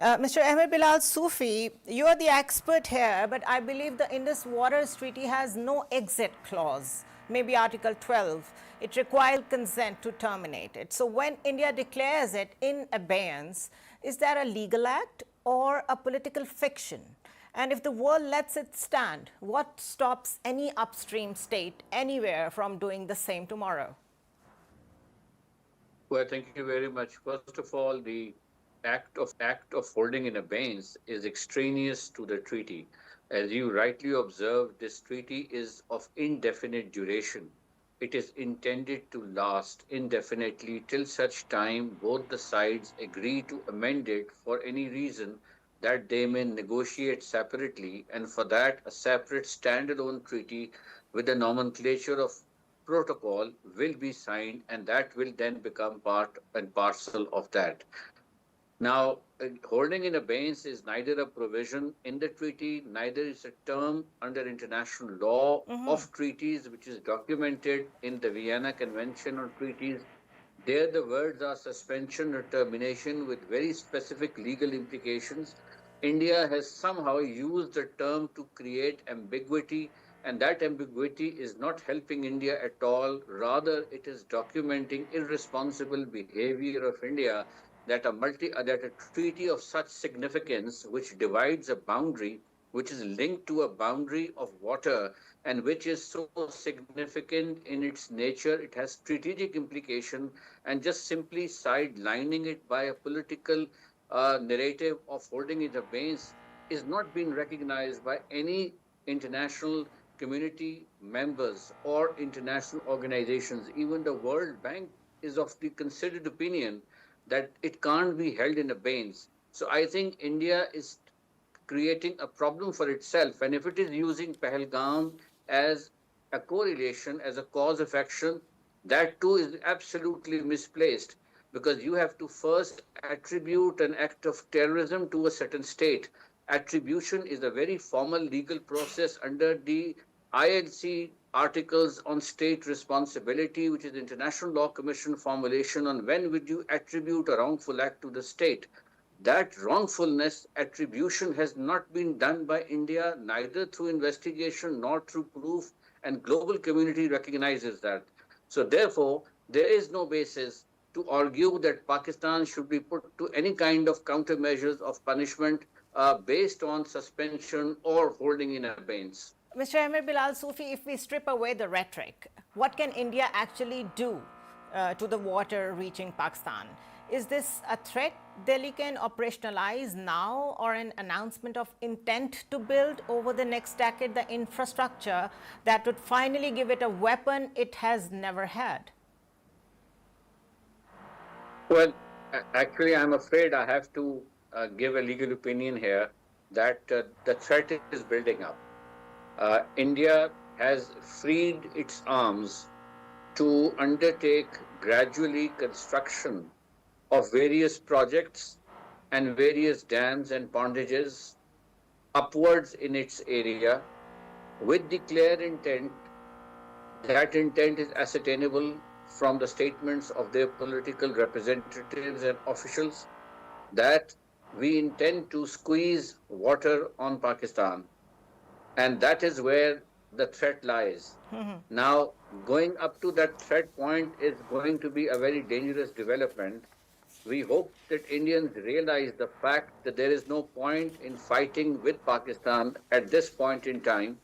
Mr. Ahmed Bilal Sufi, you are the expert here, but I believe the Indus Waters Treaty has no exit clause, maybe Article 12. It requires consent to terminate it. So when India declares it in abeyance, is that a legal act or a political fiction? And if the world lets it stand, what stops any upstream state anywhere from doing the same tomorrow? Well, thank you very much. First of all, the act of holding in abeyance is extraneous to the treaty. As you rightly observed, this treaty is of indefinite duration. It is intended to last indefinitely till such time both the sides agree to amend it for any reason that they may negotiate separately, and for that a separate standalone treaty with the nomenclature of protocol will be signed, and that will then become part and parcel of that. Now, holding in abeyance is neither a provision in the treaty, neither is a term under international law of treaties, which is documented in the Vienna Convention on Treaties. There, the words are suspension or termination with very specific legal implications. India has somehow used the term to create ambiguity, and that ambiguity is not helping India at all. Rather, it is documenting irresponsible behavior of India that a treaty of such significance, which divides a boundary, which is linked to a boundary of water, and which is so significant in its nature, it has strategic implication, and just simply sidelining it by a political narrative of holding it abeyance is not being recognized by any international community members or international organizations. Even the World Bank is of the considered opinion that it can't be held in abeyance. So I think India is creating a problem for itself. And if it is using Pahalgam as a correlation, as a cause of action, that too is absolutely misplaced, because you have to first attribute an act of terrorism to a certain state. Attribution is a very formal legal process under the ILC articles on state responsibility, which is International Law Commission formulation on when would you attribute a wrongful act to the state. That wrongfulness attribution has not been done by India, neither through investigation nor through proof, and global community recognizes that. So therefore, there is no basis to argue that Pakistan should be put to any kind of countermeasures of punishment based on suspension or holding in abeyance. Mr. Ahmed Bilal Sufi, if we strip away the rhetoric, what can India actually do to the water reaching Pakistan? Is this a threat Delhi can operationalize now, or an announcement of intent to build over the next decade the infrastructure that would finally give it a weapon it has never had? Well, actually, I'm afraid I have to give a legal opinion here that the threat is building up. India has freed its arms to undertake gradually construction of various projects and various dams and pondages upwards in its area with the clear intent. That intent is ascertainable from the statements of their political representatives and officials that we intend to squeeze water on Pakistan. And that is where the threat lies. Now, going up to that threat point is going to be a very dangerous development. We hope that Indians realize the fact that there is no point in fighting with Pakistan at this point in time.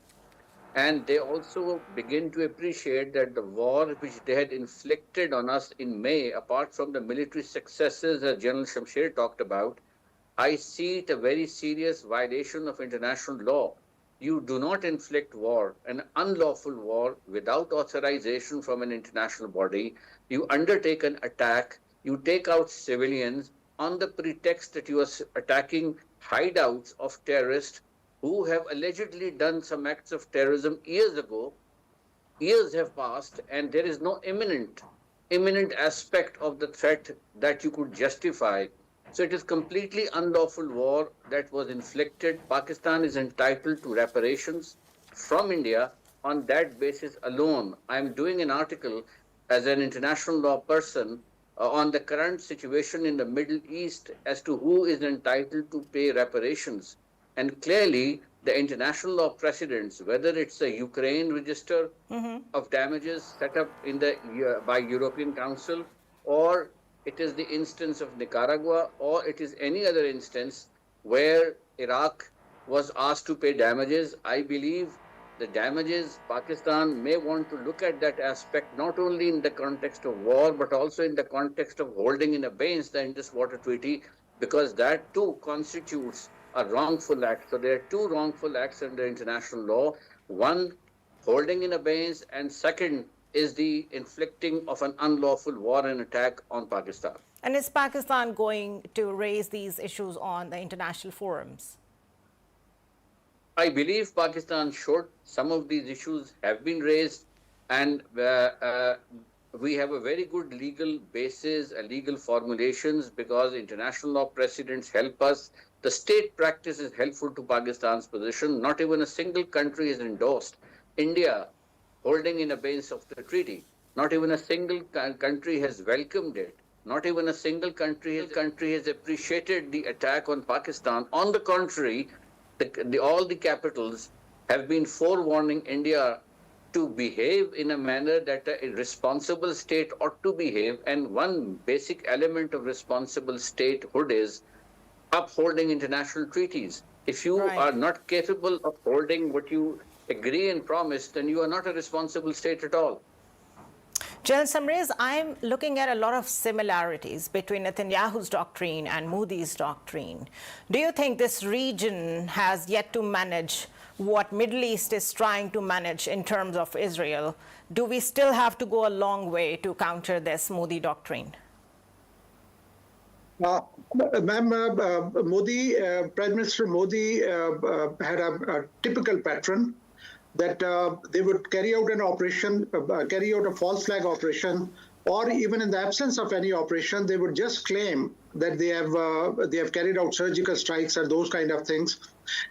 And they also begin to appreciate that the war which they had inflicted on us in May, apart from the military successes that General Shamsher talked about, I see it a very serious violation of international law. You do not inflict war, an unlawful war, without authorization from an international body. You undertake an attack, you take out civilians on the pretext that you are attacking hideouts of terrorists who have allegedly done some acts of terrorism years ago. Years have passed, and there is no imminent aspect of the threat that you could justify. So it is completely unlawful war that was inflicted. Pakistan is entitled to reparations from India on that basis alone. I am doing an article as an international law person on the current situation in the Middle East as to who is entitled to pay reparations. And clearly, the international law precedents, whether it's the Ukraine register of damages set up in the by European Council, or it is the instance of Nicaragua, or it is any other instance where Iraq was asked to pay damages, I believe the damages, Pakistan may want to look at that aspect not only in the context of war, but also in the context of holding in abeyance the Indus Water Treaty, because that too constitutes a wrongful act. So there are two wrongful acts under international law. One, holding in abeyance, and second is the inflicting of an unlawful war and attack on Pakistan. And is Pakistan going to raise these issues on the international forums? I believe Pakistan should. Some of these issues have been raised, and we have a very good legal basis, legal formulations, because international law precedents help us. The state practice is helpful to Pakistan's position. Not even a single country is endorsed India holding in abeyance of the treaty. Not even a single country has welcomed it. Not even a single country has appreciated the attack on Pakistan. On the contrary, all the capitals have been forewarning India to behave in a manner that a responsible state ought to behave. And one basic element of responsible statehood is upholding international treaties. If you are not capable of holding what you agree and promise, then you are not a responsible state at all. General Samrez, I'm looking at a lot of similarities between Netanyahu's doctrine and Modi's doctrine. Do you think this region has yet to manage what Middle East is trying to manage in terms of Israel? Do we still have to go a long way to counter this Modi doctrine? Ma'am, Prime Minister Modi had a typical pattern that they would carry out an operation, carry out a false flag operation, or even in the absence of any operation, they would just claim that they have carried out surgical strikes or those kind of things,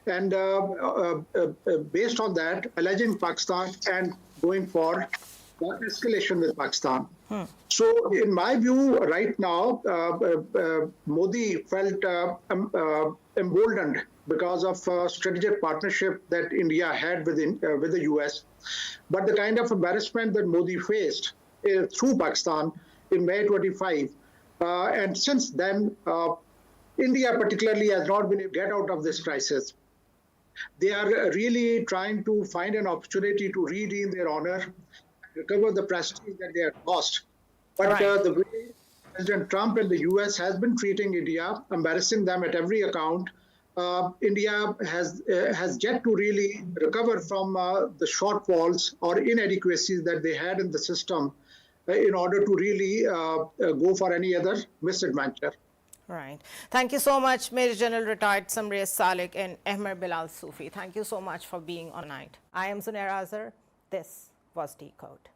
and based on that, alleging Pakistan and going for escalation with Pakistan. So, in my view, right now, Modi felt emboldened because of strategic partnership that India had with the US. But the kind of embarrassment that Modi faced through Pakistan in May 25, and since then, India particularly has not been able to get out of this crisis. They are really trying to find an opportunity to redeem their honor, recover the prestige that they have lost. But the way President Trump and the US has been treating India, embarrassing them at every account, India has yet to really recover from the shortfalls or inadequacies that they had in the system in order to really go for any other misadventure. Right. Thank you so much, Major General Retired Samrez Salik and Ahmed Bilal Sufi. Thank you so much for being on tonight. I am Zunair Azhar. This was Decode.